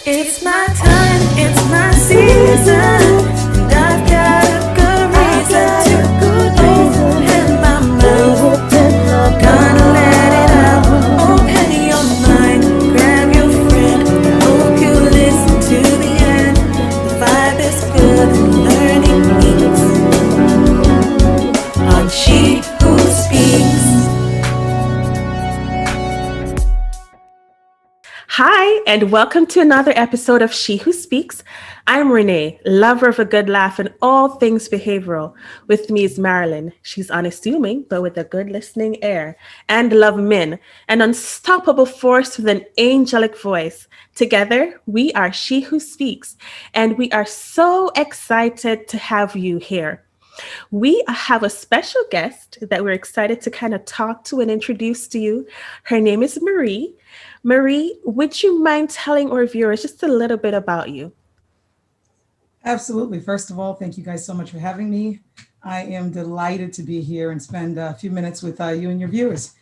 It's my time, it's my season, and I've got a good reason to open my mouth. Gonna let it out, open your mind, grab your friend. Hope you listen to the end. The vibe is good and learning meets on She Who Speaks. Hi, and welcome to another episode of She Who Speaks. I'm Renee, lover of a good laugh and all things behavioral. With me is Marilyn. She's unassuming, but with a good listening air. And Love Min, an unstoppable force with an angelic voice. Together, we are She Who Speaks, and we are so excited to have you here. We have a special guest that we're excited to kind of talk to and introduce to you. Her name is Marie. Marie, would you mind telling our viewers just a little bit about you? Absolutely. First of all, thank you guys so much for having me. I am delighted to be here and spend a few minutes with you and your viewers.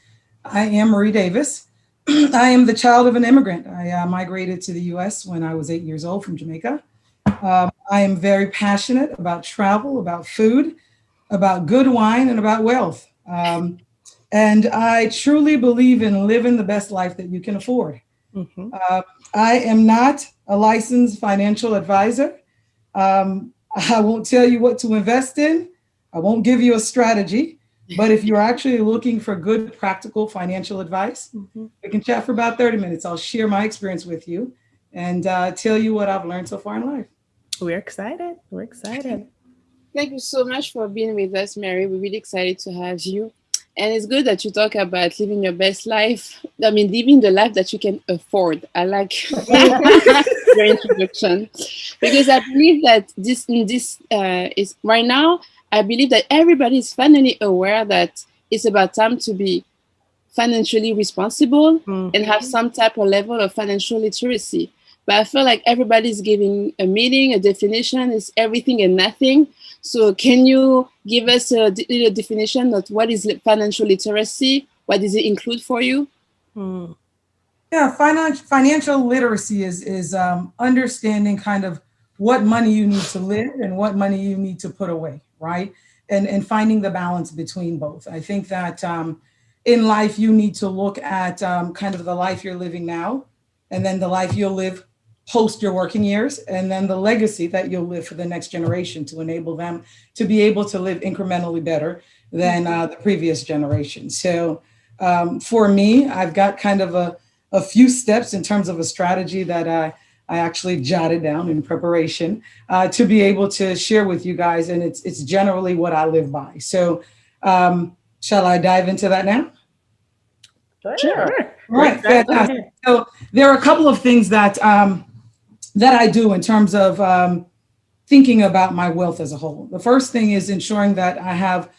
I am Marie Davis. I am the child of an immigrant. I migrated to the US when I was 8 years old from Jamaica. I am very passionate about travel, about food, about good wine, and about wealth. And I truly believe in living the best life that you can afford. Mhm. I am not a licensed financial advisor. I won't tell you what to invest in. I won't give you a strategy. But if you're actually looking for good, practical financial advice, Mhm. we can chat for about 30 minutes. I'll share my experience with you and tell you what I've learned so far in life. We're excited. We're excited. Thank you so much for being with us, Mary. We're really excited to have you. And it's good that you talk about living your best life. I mean, living the life that you can afford. I like your introduction because I believe that this in this is right now. I believe that everybody is finally aware that it's about time to be financially responsible and have Mhm. some type of level of financial literacy. But I feel like everybody's giving a meaning, a definition is everything and nothing. So can you give us a little definition of what is financial literacy? What does it include for you? Mm. Yeah, financial literacy is understanding kind of what money you need to live and what money you need to put away, right? And finding the balance between both. I think that in life you need to look at kind of the life you're living now, and then the life you'll live post your working years, and then the legacy that you'll live for the next generation to enable them to be able to live incrementally better than the previous generation. So for me, I've got kind of a few steps in terms of a strategy that I actually jotted down in preparation to be able to share with you guys. And it's generally what I live by. So shall I dive into that now? Sure. Sure. All We're right, excited to fantastic. hear. So there are a couple of things that I do in terms of thinking about my wealth as a whole. The first thing is ensuring that I have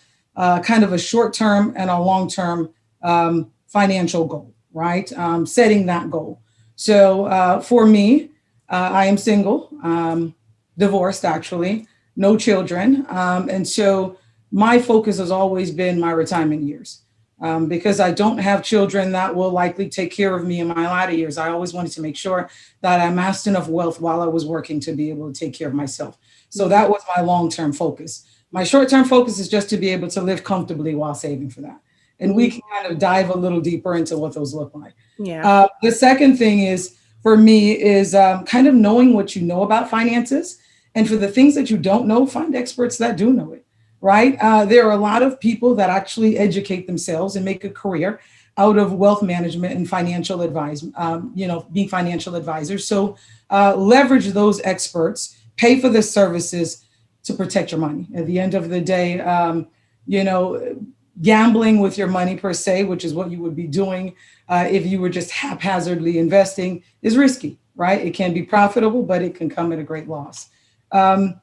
kind of a short term and a long term financial goal, right? Setting that goal. So for me, I am single, divorced actually, no children. And so my focus has always been my retirement years. Because I don't have children that will likely take care of me in my latter years. I always wanted to make sure that I amassed enough wealth while I was working to be able to take care of myself. So that was my long term focus. My short term focus is just to be able to live comfortably while saving for that. And we can kind of dive a little deeper into what those look like. Yeah. The second thing is for me is kind of knowing what you know about finances. And for the things that you don't know, find experts that do know it, right? There are a lot of people that actually educate themselves and make a career out of wealth management and financial advice, being financial advisors. So leverage those experts, pay for the services to protect your money. At the end of the day, you know, gambling with your money per se, which is what you would be doing if you were just haphazardly investing, is risky, right? It can be profitable, but it can come at a great loss. Um,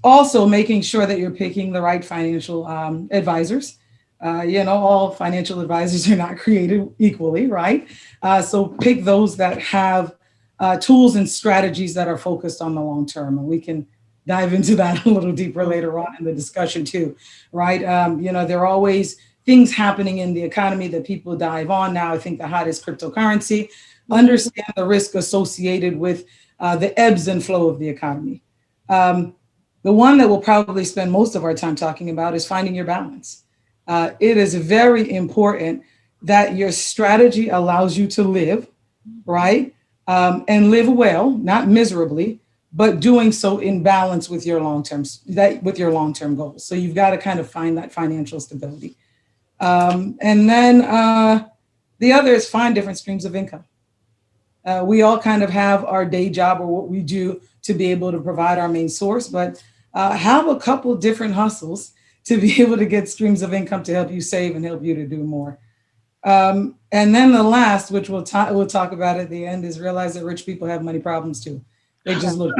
Also, making sure that you're picking the right financial advisors. All financial advisors are not created equally, right? So pick those that have tools and strategies that are focused on the long term. And we can dive into that a little deeper later on in the discussion too, right? There are always things happening in the economy that people dive on now. I think the hottest cryptocurrency. Mhm. Understand the risk associated with the ebbs and flow of the economy. The one that we'll probably spend most of our time talking about is finding your balance. It is very important that your strategy allows you to live, right? And live well, not miserably, but doing so in balance with your long-term goals. So you've got to kind of find that financial stability. And then the other is find different streams of income. We all kind of have our day job or what we do to be able to provide our main source, but have a couple different hustles to be able to get streams of income to help you save and help you to do more. And then the last, which we'll talk about at the end, is realize that rich people have money problems too. They just look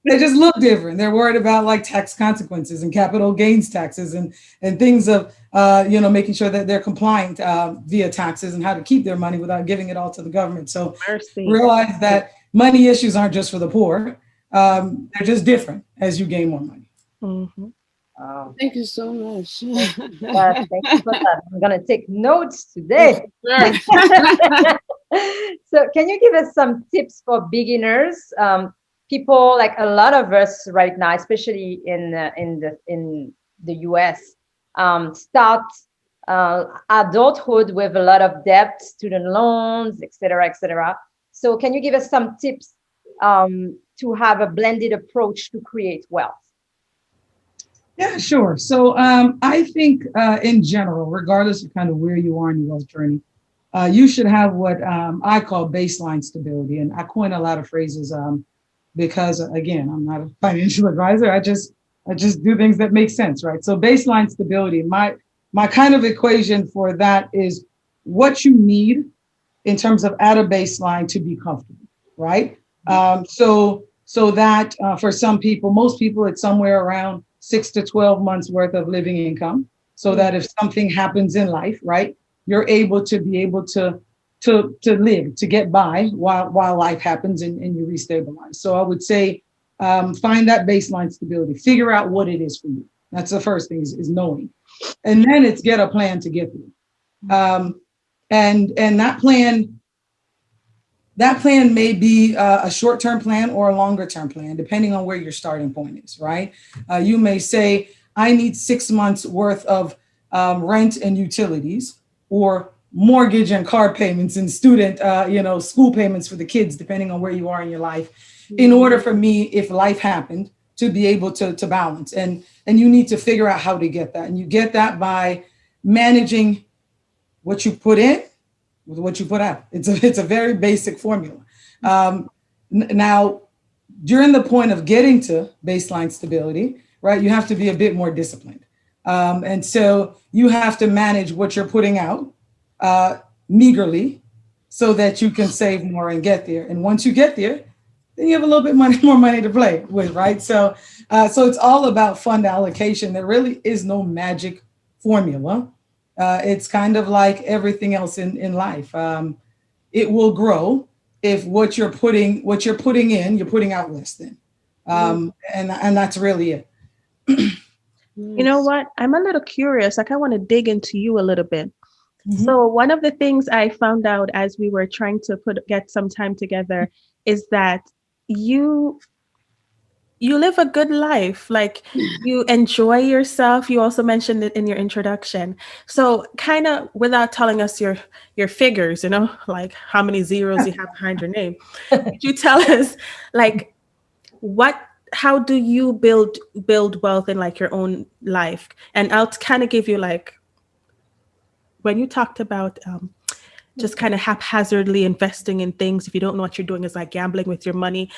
they just look different. They're worried about like tax consequences and capital gains taxes and things of making sure that they're compliant via taxes and how to keep their money without giving it all to the government. So realize that money issues aren't just for the poor. They're just different as you gain more money. Mm-hmm. Thank you so much. Thank you for that. I'm going to take notes today. So can you give us some tips for beginners? People, like a lot of us right now, especially in the US, start adulthood with a lot of debt, student loans, et cetera, et cetera. So can you give us some tips to have a blended approach to create wealth? Yeah, sure. So I think in general, regardless of kind of where you are in your wealth journey, you should have what I call baseline stability. And I coin a lot of phrases because, again, I'm not a financial advisor. I just do things that make sense, right? So baseline stability, my kind of equation for that is what you need in terms of at a baseline to be comfortable, right? So that for some people, most people, it's somewhere around 6 to 12 months worth of living income, so that if something happens in life, right, you're able to live, to get by while life happens and you restabilize. So I would say find that baseline stability, figure out what it is for you. That's the first thing is knowing, and then it's get a plan to get there. And that plan may be a short-term plan or a longer-term plan, depending on where your starting point is, right? You may say, I need 6 months worth of rent and utilities, or mortgage and car payments and student, school payments for the kids, depending on where you are in your life, in order for me, if life happened, to be able to balance. And you need to figure out how to get that. And you get that by managing what you put in with what you put out. It's a very basic formula. Now, during the point of getting to baseline stability, right, you have to be a bit more disciplined. And so you have to manage what you're putting out meagerly so that you can save more and get there. And once you get there, then you have a little bit more money to play with, right? So it's all about fund allocation. There really is no magic formula. It's kind of like everything else in life. It will grow if what you're putting in, you're putting out less than. And that's really it. You know what? I'm a little curious. Like I want to dig into you a little bit. Mm-hmm. So one of the things I found out as we were trying to get some time together is that you live a good life. Like you enjoy yourself. You also mentioned it in your introduction. So kind of without telling us your figures, like how many zeros you have behind your name, could you tell us like how do you build wealth in like your own life? And I'll kind of give you like, when you talked about just kind of haphazardly investing in things, if you don't know what you're doing, is like gambling with your money.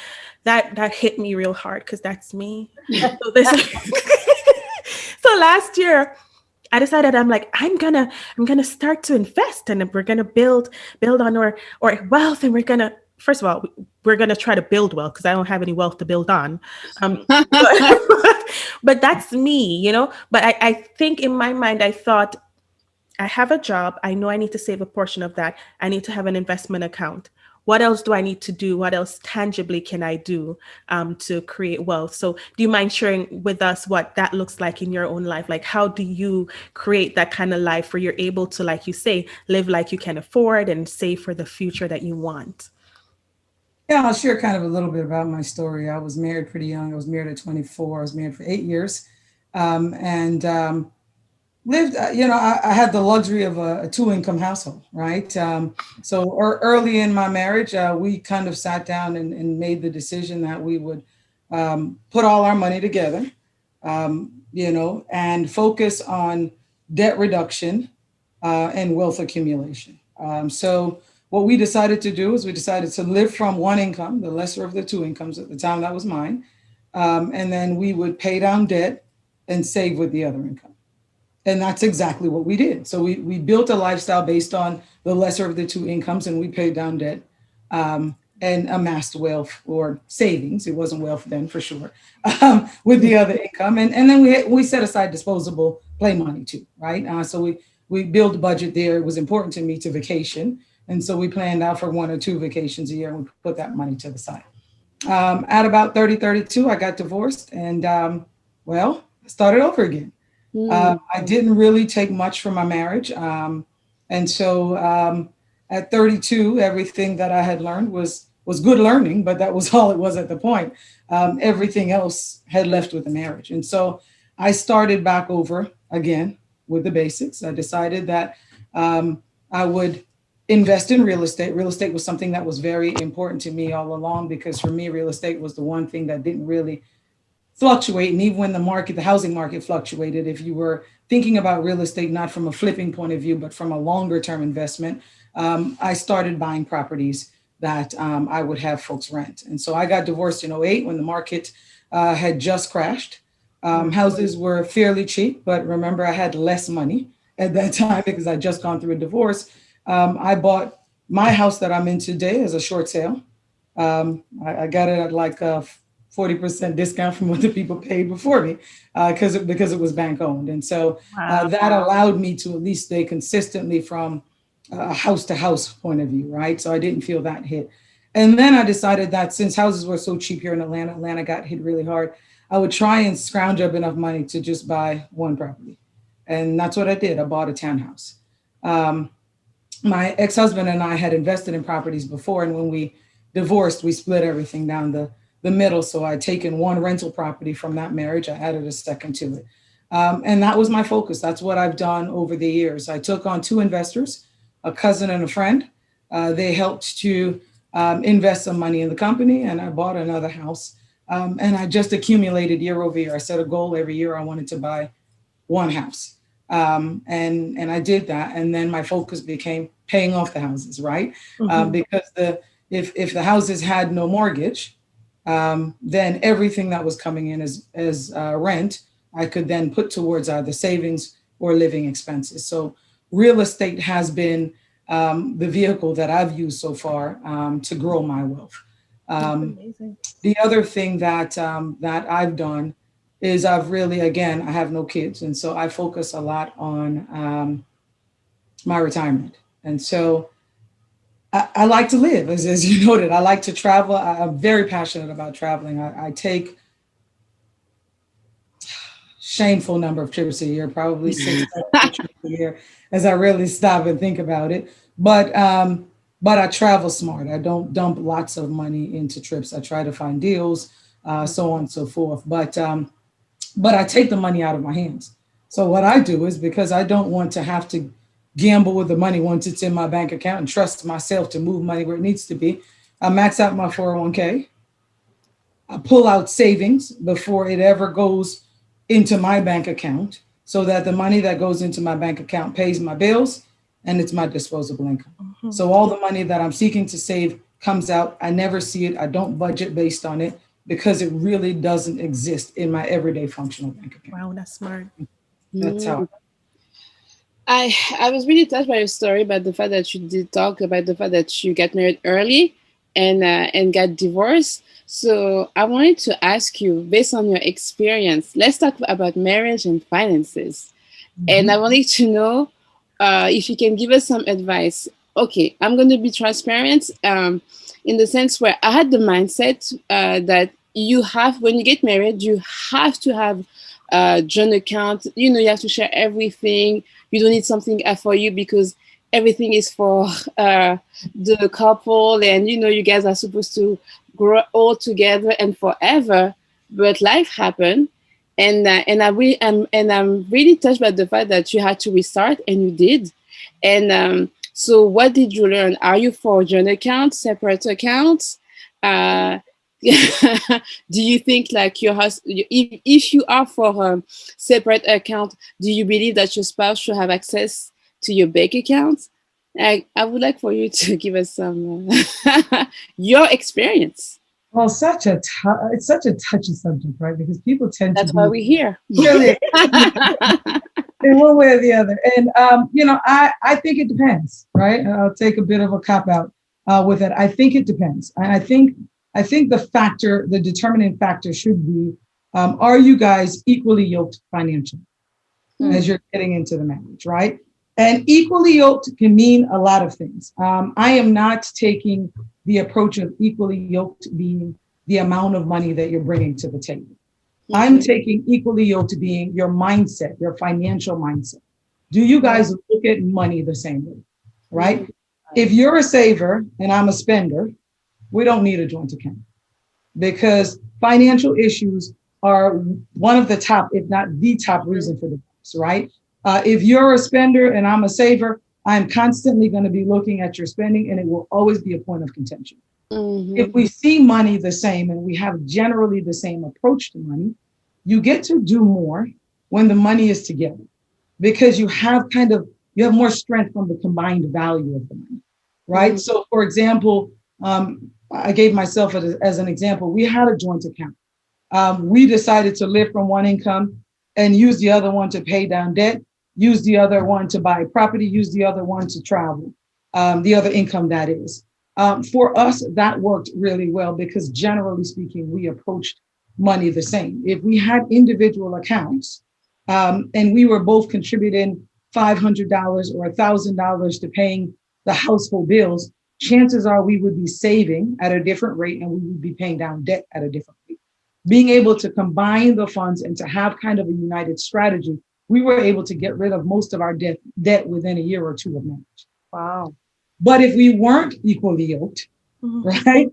That hit me real hard because that's me. So last year I decided I'm gonna start to invest, and we're gonna build on our wealth, and first of all, we're going to try to build wealth because I don't have any wealth to build on. But that's me, But I think in my mind, I thought, I have a job. I know I need to save a portion of that. I need to have an investment account. What else do I need to do? What else tangibly can I do to create wealth? So do you mind sharing with us what that looks like in your own life? Like, how do you create that kind of life where you're able to, like you say, live like you can afford and save for the future that you want? Yeah, I'll share kind of a little bit about my story. I was married pretty young. I was married at 24. I was married for 8 years, and lived. I had the luxury of a two-income household, right? So early in my marriage, we kind of sat down and made the decision that we would put all our money together, and focus on debt reduction and wealth accumulation. So what we decided to do is we decided to live from one income, the lesser of the two incomes at the time, that was mine. And then we would pay down debt and save with the other income. And that's exactly what we did. So we built a lifestyle based on the lesser of the two incomes, and we paid down debt and amassed wealth or savings. It wasn't wealth then for sure, with the other income. And then we set aside disposable play money too, right? So we built a budget there. It was important to me to vacation. And so we planned out for 1 or 2 vacations a year, and we put that money to the side. At about 30, 32, I got divorced, and I started over again. I didn't really take much from my marriage. And so at 32, everything that I had learned was good learning, but that was all it was at the point. Everything else had left with the marriage. And so I started back over again with the basics. I decided that I would invest in real estate. Real estate was something that was very important to me all along, because for me, real estate was the one thing that didn't really fluctuate. And even when the housing market fluctuated, if you were thinking about real estate, not from a flipping point of view, but from a longer term investment, I started buying properties that I would have folks rent. And so I got divorced in '08 when the market had just crashed. Houses were fairly cheap, but remember, I had less money at that time because I'd just gone through a divorce. I bought my house that I'm in today as a short sale. I got it at like a 40% discount from what the people paid before me, because it was bank owned. And so that allowed me to at least stay consistently from a house to house point of view, right? So I didn't feel that hit. And then I decided that since houses were so cheap here in Atlanta got hit really hard, I would try and scrounge up enough money to just buy one property. And that's what I did. I bought a townhouse. My ex-husband and I had invested in properties before, and when we divorced, we split everything down the middle. So I'd taken one rental property from that marriage. I added a second to it. And that was my focus. That's what I've done over the years. I took on 2 investors, a cousin and a friend. They helped to invest some money in the company, and I bought another house. And I just accumulated year over year. I set a goal every year. I wanted to buy one house. And I did that. And then my focus became paying off the houses, right? Because if the houses had no mortgage, then everything that was coming in as rent, I could then put towards either savings or living expenses. So real estate has been the vehicle that I've used so far to grow my wealth. The other thing that I've done is I've really, again, I have no kids. And so I focus a lot on my retirement. And so I like to live, as you noted. I like to travel. I'm very passionate about traveling. I take shameful number of trips a year, probably 6 trips a year, as I really stop and think about it. But I travel smart. I don't dump lots of money into trips. I try to find deals, so on and so forth. But I take the money out of my hands. So what I do is, because I don't want to have to gamble with the money once it's in my bank account and trust myself to move money where it needs to be, I max out my 401k. I pull out savings before it ever goes into my bank account, so that the money that goes into my bank account pays my bills and it's my disposable income. So all the money that I'm seeking to save comes out. I never see it. I don't budget based on it, because it really doesn't exist in my everyday functional bank account. Wow, that's smart. That's how. I was really touched by your story about the fact that you did talk about the fact that you got married early and got divorced. So I wanted to ask you, based on your experience, let's talk about marriage and finances. And I wanted to know if you can give us some advice. Okay, I'm going to be transparent in the sense where I had the mindset that when you get married, you have to have a joint account. You have to share everything. You don't need something for you, because everything is for the couple, and you guys are supposed to grow all together and forever. But life happened, and I'm really touched by the fact that you had to restart, and you did. And so, what did you learn? Are you for joint accounts, separate accounts? Uh, do you think like your husband, if you are for a separate account, do you believe that your spouse should have access to your bank account? I would like for you to give us some your experience. Well, it's such a touchy subject, right? Because people tend to That's why be we're here. really in one way or the other. And, I think it depends, right? I'll take a bit of a cop out with it. I think it depends. I think the determining factor should be, are you guys equally yoked financially as you're getting into the marriage, right? And equally yoked can mean a lot of things. I am not taking the approach of equally yoked being the amount of money that you're bringing to the table. I'm taking equally yoked being your mindset, your financial mindset. Do you guys look at money the same way, right? If you're a saver and I'm a spender, we don't need a joint account because financial issues are one of the top, if not the top reason for divorce, right? If you're a spender and I'm a saver, I'm constantly going to be looking at your spending and it will always be a point of contention. If we see money the same and we have generally the same approach to money, you get to do more when the money is together because you have more strength from the combined value of the money, right? So for example, I gave myself as an example, we had a joint account. We decided to live from one income and use the other one to pay down debt, use the other one to buy property, use the other one to travel, the other income that is. For us, that worked really well because generally speaking, we approached money the same. If we had individual accounts and we were both contributing $500 or $1,000 to paying the household bills, chances are we would be saving at a different rate and we would be paying down debt at a different rate. Being able to combine the funds and to have kind of a united strategy, we were able to get rid of most of our debt within a year or two of marriage. Wow. But if we weren't equally yoked, right,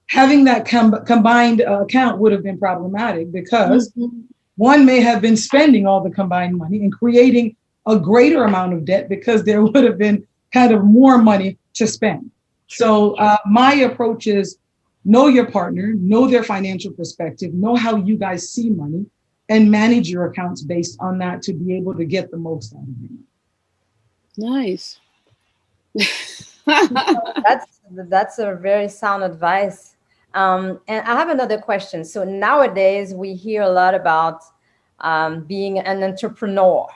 having that combined account would have been problematic because one may have been spending all the combined money and creating a greater amount of debt because there would have been kind of more money to spend. So my approach is know your partner, know their financial perspective, know how you guys see money, and manage your accounts based on that to be able to get the most out of it. Nice. That's a very sound advice. And I have another question. So nowadays we hear a lot about being an entrepreneur.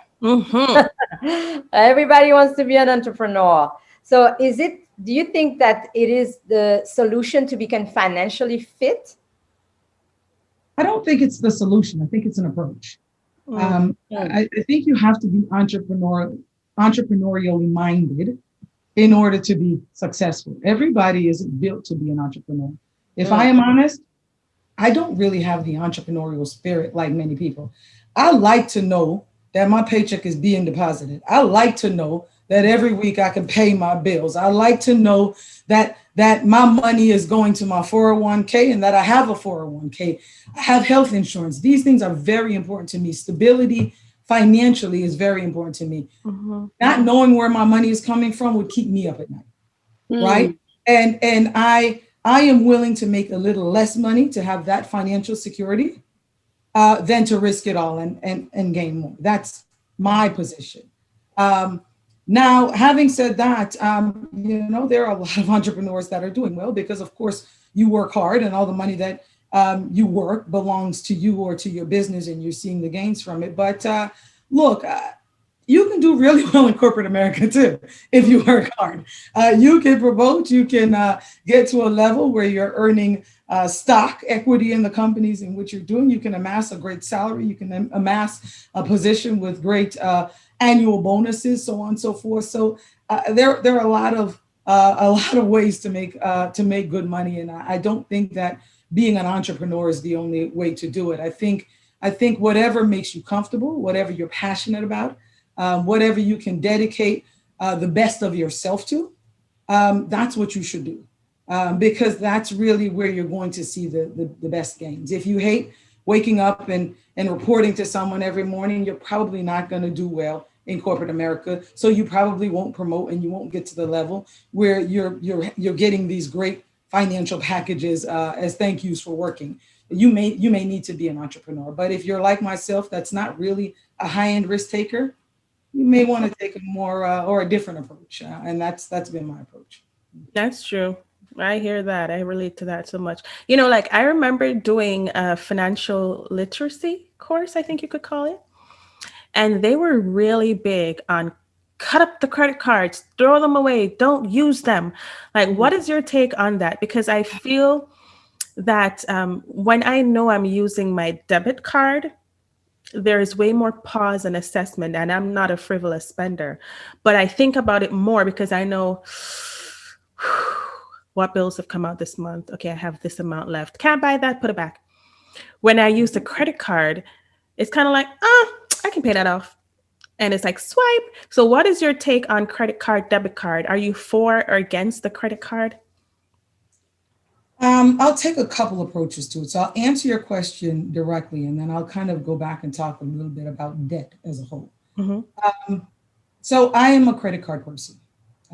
Everybody wants to be an entrepreneur. So do you think that it is the solution to become financially fit? I don't think it's the solution. I think it's an approach. I think you have to be entrepreneurially minded in order to be successful. Everybody isn't built to be an entrepreneur. If I am honest, I don't really have the entrepreneurial spirit like many people. I like to know that my paycheck is being deposited. I like to know that every week I can pay my bills. I like to know that my money is going to my 401k and that I have a 401k. I have health insurance. These things are very important to me. Stability financially is very important to me. Not knowing where my money is coming from would keep me up at night, right? And I am willing to make a little less money to have that financial security than to risk it all and gain more. That's my position. Now, having said that, there are a lot of entrepreneurs that are doing well because, of course, you work hard and all the money that you work belongs to you or to your business and you're seeing the gains from it. But look, you can do really well in corporate America, too, if you work hard. You can promote, you can get to a level where you're earning stock equity in the companies in which you're doing. You can amass a great salary. You can amass a position with great annual bonuses, so on and so forth. So there are a lot of ways to make good money, and I don't think that being an entrepreneur is the only way to do it. I think whatever makes you comfortable, whatever you're passionate about, whatever you can dedicate the best of yourself to, that's what you should do. Because that's really where you're going to see the best gains. If you hate waking up and reporting to someone every morning, you're probably not going to do well in corporate America. So you probably won't promote and you won't get to the level where you're getting these great financial packages as thank yous for working. You may need to be an entrepreneur, but if you're like myself, that's not really a high-end risk taker, you may want to take a more or a different approach, and that's been my approach. That's true. I hear that. I relate to that so much. Like I remember doing a financial literacy course, I think you could call it. And they were really big on cut up the credit cards, throw them away, don't use them. Like, what is your take on that? Because I feel that when I know I'm using my debit card, there is way more pause and assessment, and I'm not a frivolous spender. But I think about it more because I know what bills have come out this month. Okay, I have this amount left. Can't buy that, put it back. When I use the credit card, it's kind of like, I can pay that off. And it's like swipe. So what is your take on credit card, debit card? Are you for or against the credit card? I'll take a couple approaches to it. So I'll answer your question directly, and then I'll kind of go back and talk a little bit about debt as a whole. Mm-hmm. So I am a credit card person.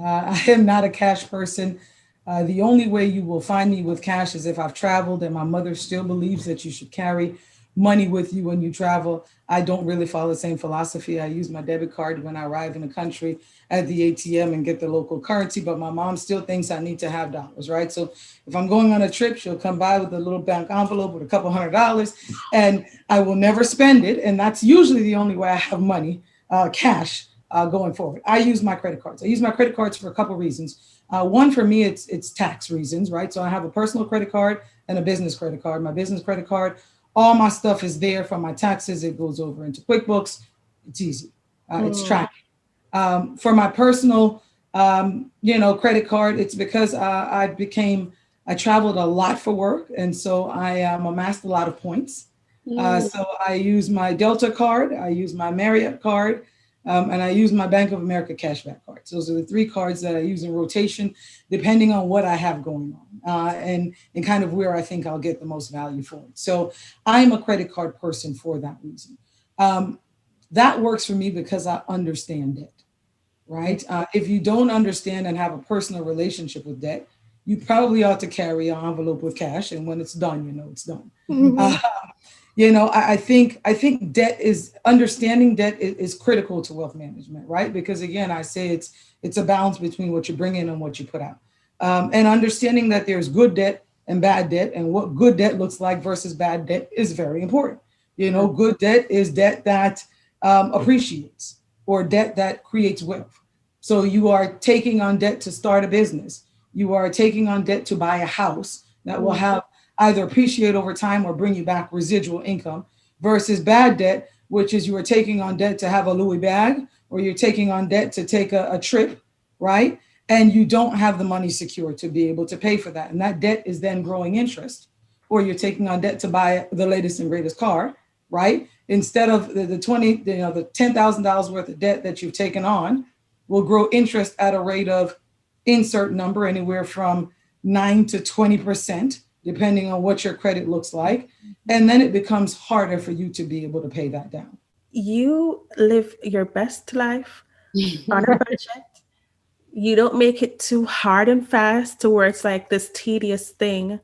I am not a cash person. The only way you will find me with cash is if I've traveled, and my mother still believes that you should carry money with you when you travel. I don't really follow the same philosophy. I use my debit card when I arrive in the country at the ATM and get the local currency, but my mom still thinks I need to have dollars, right? So if I'm going on a trip, she'll come by with a little bank envelope with a couple $100, and I will never spend it. And that's usually the only way I have money, cash, going forward. I use my credit cards. I use my credit cards for a couple reasons. One, for me, it's tax reasons, right? So I have a personal credit card and a business credit card. My business credit card, all my stuff is there for my taxes. It goes over into QuickBooks. It's easy. It's tracking. For my personal, credit card, it's because I traveled a lot for work. And so I amassed a lot of points. So I use my Delta card, I use my Marriott card, and I use my Bank of America cashback cards. Those are the three cards that I use in rotation, depending on what I have going on and kind of where I think I'll get the most value for it. So I'm a credit card person for that reason. That works for me because I understand debt, right? If you don't understand and have a personal relationship with debt, you probably ought to carry an envelope with cash. And when it's done, it's done. Mm-hmm. I think debt is understanding debt is critical to wealth management, right? Because again, I say it's a balance between what you bring in and what you put out, and understanding that there's good debt and bad debt, and what good debt looks like versus bad debt is very important. Good debt is debt that appreciates, or debt that creates wealth. So you are taking on debt to start a business. You are taking on debt to buy a house that will have either appreciate over time or bring you back residual income, versus bad debt, which is you are taking on debt to have a Louis bag, or you're taking on debt to take a trip, right? And you don't have the money secure to be able to pay for that. And that debt is then growing interest. Or you're taking on debt to buy the latest and greatest car, right? Instead of the $10,000 worth of debt that you've taken on will grow interest at a rate of insert number, anywhere from 9 to 20%, depending on what your credit looks like. And then it becomes harder for you to be able to pay that down. You live your best life on a budget. You don't make it too hard and fast to where it's like this tedious thing,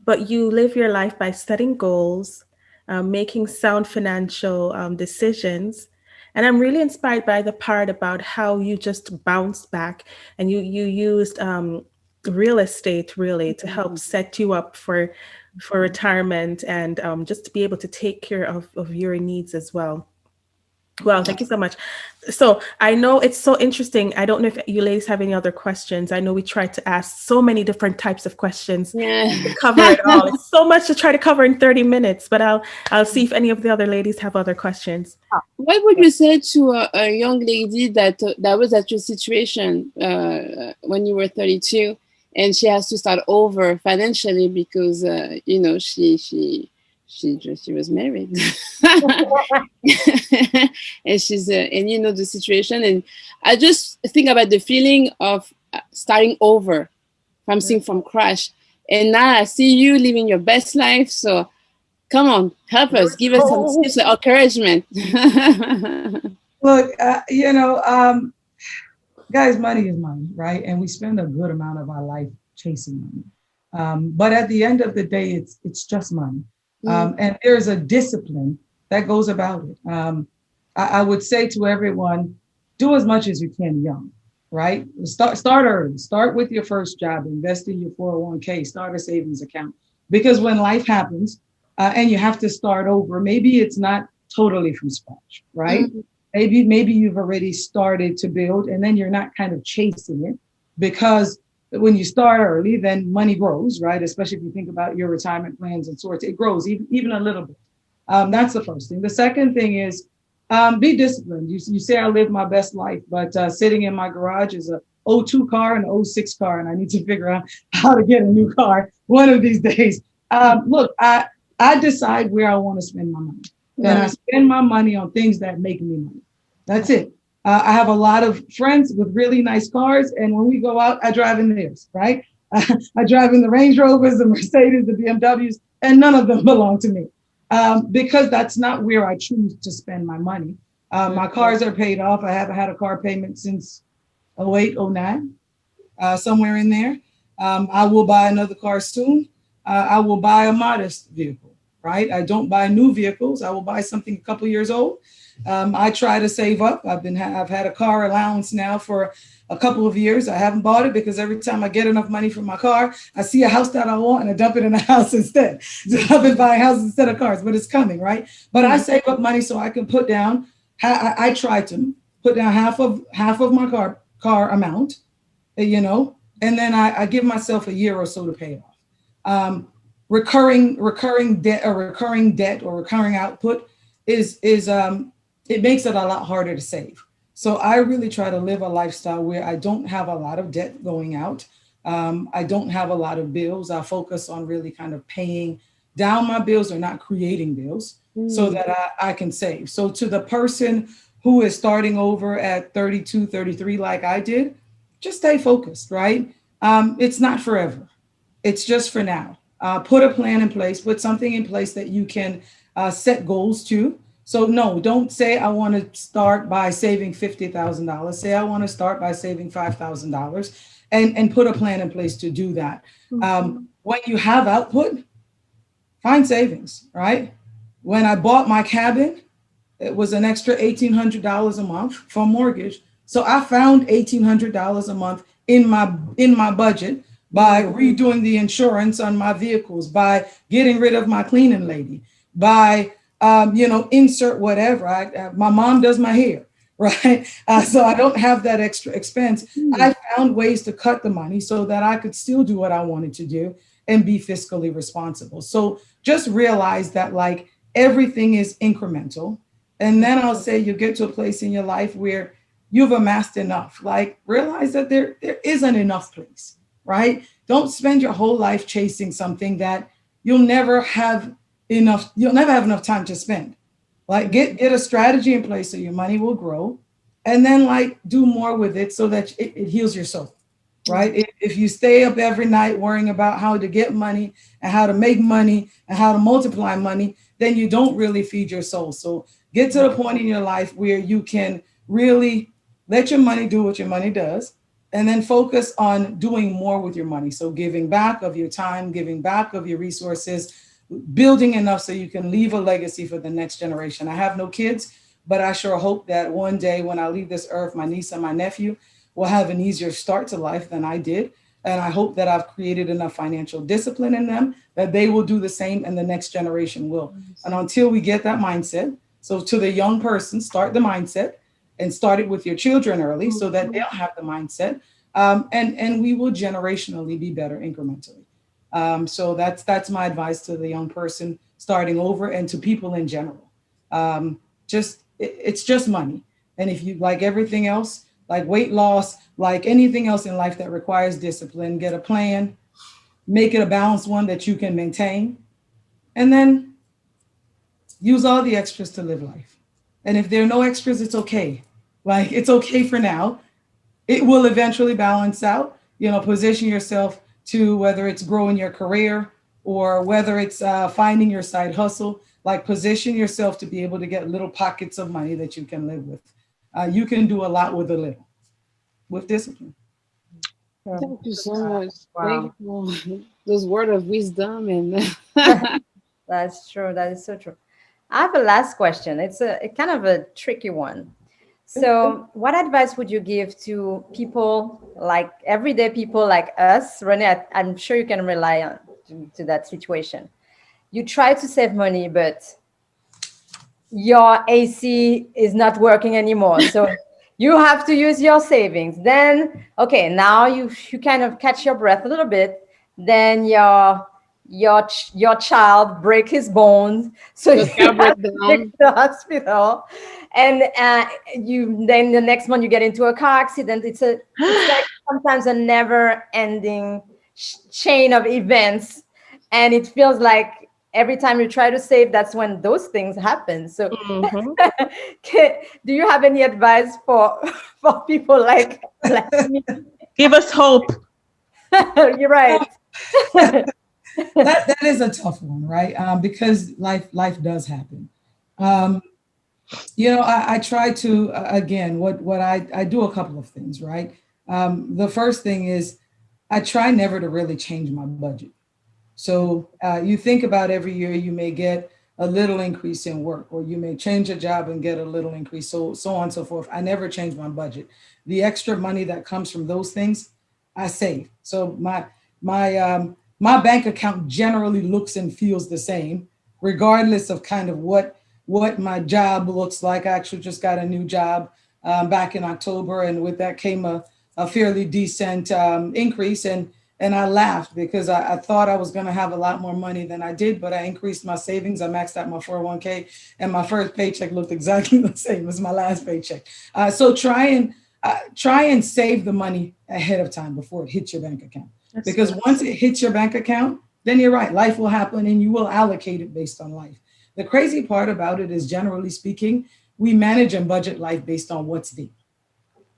but you live your life by setting goals, making sound financial decisions. And I'm really inspired by the part about how you just bounced back and you used real estate really to help set you up for retirement and just to be able to take care of your needs as well. Well, thank you so much. So I know it's so interesting. I don't know if you ladies have any other questions. I know we tried to ask so many different types of questions to cover it all. It's so much to try to cover in 30 minutes, but I'll see if any of the other ladies have other questions. What would you say to a young lady that was at your situation when you were 32 and she has to start over financially because, She was married. And she's and you know the situation, and I just think about the feeling of starting over from crash, and now I see you living your best life. So come on, help us, give us some Oh, tips of encouragement. look, guys, money is money, right? And we spend a good amount of our life chasing money. But at the end of the day, it's just money. And there's a discipline that goes about it. I would say to everyone, do as much as you can young, right? Start early. Start with your first job. Invest in your 401k. Start a savings account. Because when life happens and you have to start over, maybe it's not totally from scratch, right? Maybe you've already started to build and then you're not kind of chasing it, because when you start early, then money grows, right? Especially if you think about your retirement plans and sorts, it grows even a little bit. That's the first thing. The second thing is be disciplined. You say I live my best life, but sitting in my garage is a '02 car and an '06 car, and I need to figure out how to get a new car one of these days. Look, I decide where I want to spend my money. And I spend my money on things that make me money. That's it. I have a lot of friends with really nice cars, and when we go out, I drive in theirs, right? I drive in the Range Rovers, the Mercedes, the BMWs, and none of them belong to me, because that's not where I choose to spend my money. My cars are paid off. I haven't had a car payment since '08, '09, somewhere in there. I will buy another car soon. I will buy a modest vehicle, right? I don't buy new vehicles. I will buy something a couple years old. I try to save up. I've had a car allowance now for a couple of years. I haven't bought it because every time I get enough money for my car, I see a house that I want and I dump it in a house instead. So I've been buying houses instead of cars, but it's coming, right? But I save up money so I can put down. I try to put down half of my car amount, and then I give myself a year or so to pay it off. Recurring debt or recurring output is it makes it a lot harder to save. So I really try to live a lifestyle where I don't have a lot of debt going out. I don't have a lot of bills. I focus on really kind of paying down my bills or not creating bills so that I can save. So to the person who is starting over at 32, 33, like I did, just stay focused, right? It's not forever. It's just for now. Put a plan in place, put something in place that you can set goals to. So no, don't say I want to start by saving $50,000. Say I want to start by saving $5,000 and put a plan in place to do that. When you have output, find savings, right? When I bought my cabin, it was an extra $1,800 a month for a mortgage. So I found $1,800 a month in my budget by redoing the insurance on my vehicles, by getting rid of my cleaning lady, by insert whatever. My mom does my hair, right? So I don't have that extra expense. I found ways to cut the money so that I could still do what I wanted to do and be fiscally responsible. So just realize that like everything is incremental. And then I'll say you get to a place in your life where you've amassed enough. Like realize that there isn't enough place, right? Don't spend your whole life chasing something that you'll never have enough time to spend. Like get a strategy in place so your money will grow, and then like do more with it so that it heals your soul, right? If you stay up every night worrying about how to get money and how to make money and how to multiply money, then you don't really feed your soul. So get to the point in your life where you can really let your money do what your money does, and then focus on doing more with your money. So giving back of your time, giving back of your resources, building enough so you can leave a legacy for the next generation. I have no kids, but I sure hope that one day when I leave this earth, my niece and my nephew will have an easier start to life than I did. And I hope that I've created enough financial discipline in them that they will do the same and the next generation will. And until we get that mindset, so to the young person, start the mindset and start it with your children early so that they'll have the mindset. And we will generationally be better incrementally. So that's my advice to the young person starting over and to people in general. It's just money. And if you like everything else, like weight loss, like anything else in life that requires discipline, get a plan, make it a balanced one that you can maintain, and then use all the extras to live life. And if there are no extras, it's okay. Like it's okay for now. It will eventually balance out. Position yourself to whether it's growing your career or whether it's finding your side hustle. Like position yourself to be able to get little pockets of money that you can live with. You can do a lot with a little, with discipline. Thank you so much. Thank Wow. you for those words of wisdom and That's true. That is so true. I have a last question. It's a kind of a tricky one. So, what advice would you give to people like everyday people like us? Renee, I'm sure you can rely on to that situation. You try to save money, but your AC is not working anymore. So you have to use your savings. Then, okay, now you kind of catch your breath a little bit. Then your child break his bones, so your you car have to take breakdown. to the hospital, and you then the next month you get into a car accident. It's like sometimes a never ending chain of events, and it feels like every time you try to save, that's when those things happen. So Mm-hmm. do you have any advice for for people like me? Give us hope. You're right. That is a tough one, right? Because life does happen. Um, I try to again, what I do a couple of things, right? The first thing is I try never to really change my budget. So you think about every year you may get a little increase in work, or you may change a job and get a little increase, so on and so forth. I never change my budget. The extra money that comes from those things, I save. So my bank account generally looks and feels the same, regardless of kind of what my job looks like. I actually just got a new job back in October, and with that came a fairly decent increase. And I laughed because I thought I was going to have a lot more money than I did, but I increased my savings. I maxed out my 401k, and my first paycheck looked exactly the same as my last paycheck. So try and save the money ahead of time before it hits your bank account. That's Because good. once it hits your bank account, then you're right, life will happen and you will allocate it based on life. The crazy part about it is, generally speaking, we manage and budget life based on what's there,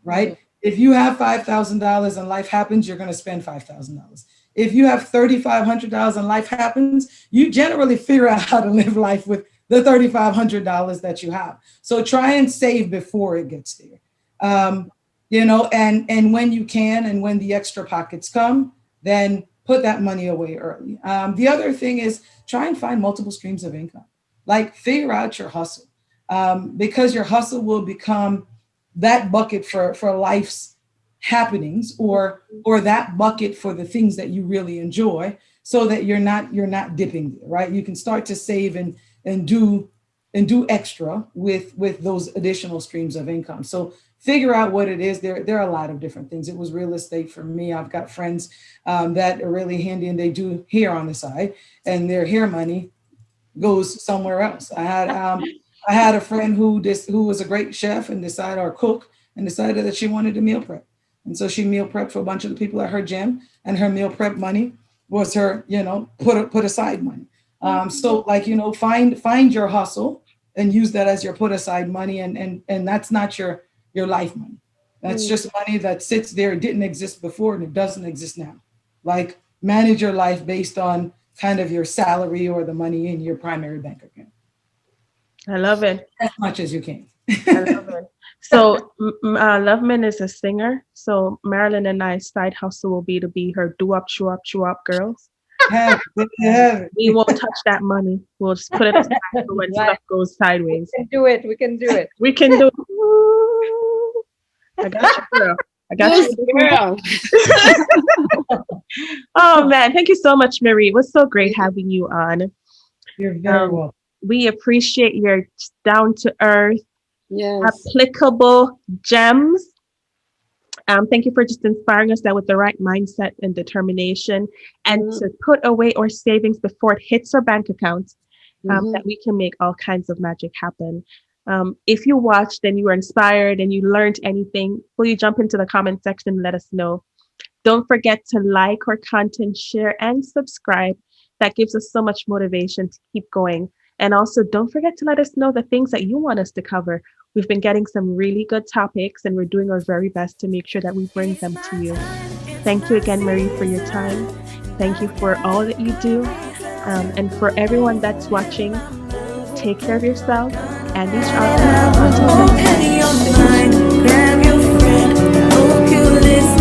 right? If you have $5,000 and life happens, you're going to spend $5,000. If you have $3,500 and life happens, you generally figure out how to live life with the $3,500 that you have. So try and save before it gets there. And when you can, and when the extra pockets come, then put that money away early. The other thing is try and find multiple streams of income. Like figure out your hustle, because your hustle will become that bucket for life's happenings, or that bucket for the things that you really enjoy, so that you're not dipping there, right? You can start to save and do extra with those additional streams of income. So figure out what it is. There are a lot of different things. It was real estate for me. I've got friends that are really handy, and they do hair on the side, and their hair money goes somewhere else. I had a friend who was a great chef and decided, or cook, and decided that she wanted to meal prep. And so she meal prepped for a bunch of the people at her gym, and her meal prep money was her, put aside money. So like, find your hustle and use that as your put aside money. And that's not your life money. That's Mm. just money that sits there. It didn't exist before and it doesn't exist now. Like manage your life based on kind of your salary or the money in your primary bank account I love it. as much as you can. I love it. So, Loveman is a singer. So, Marilyn and I side hustle will be her do up, chew up girls. Have it, And have we it. won't touch that money. We'll just put it aside for when Right. stuff goes We sideways. can do it. We can do it. We can do. Ooh, I got you, girl. I got Goose you. girl. Oh man, thank you so much, Marie. It was so great having you on. You're very Um, welcome. we appreciate your down to earth, Yes. applicable gems. Thank you for just inspiring us that with the right mindset and determination, and Mm-hmm. to put away our savings before it hits our bank account, Mm-hmm. that we can make all kinds of magic happen. If you watched and you were inspired and you learned anything, will you jump into the comment section and let us know? Don't forget to like our content, share, and subscribe. That gives us so much motivation to keep going. And also, don't forget to let us know the things that you want us to cover. We've been getting some really good topics, and we're doing our very best to make sure that we bring them to you. Thank you again, Marie, for your time. Thank you for all that you do. And for everyone that's watching, take care of yourself and each other. Until next time. Grab your friend, hope you listen.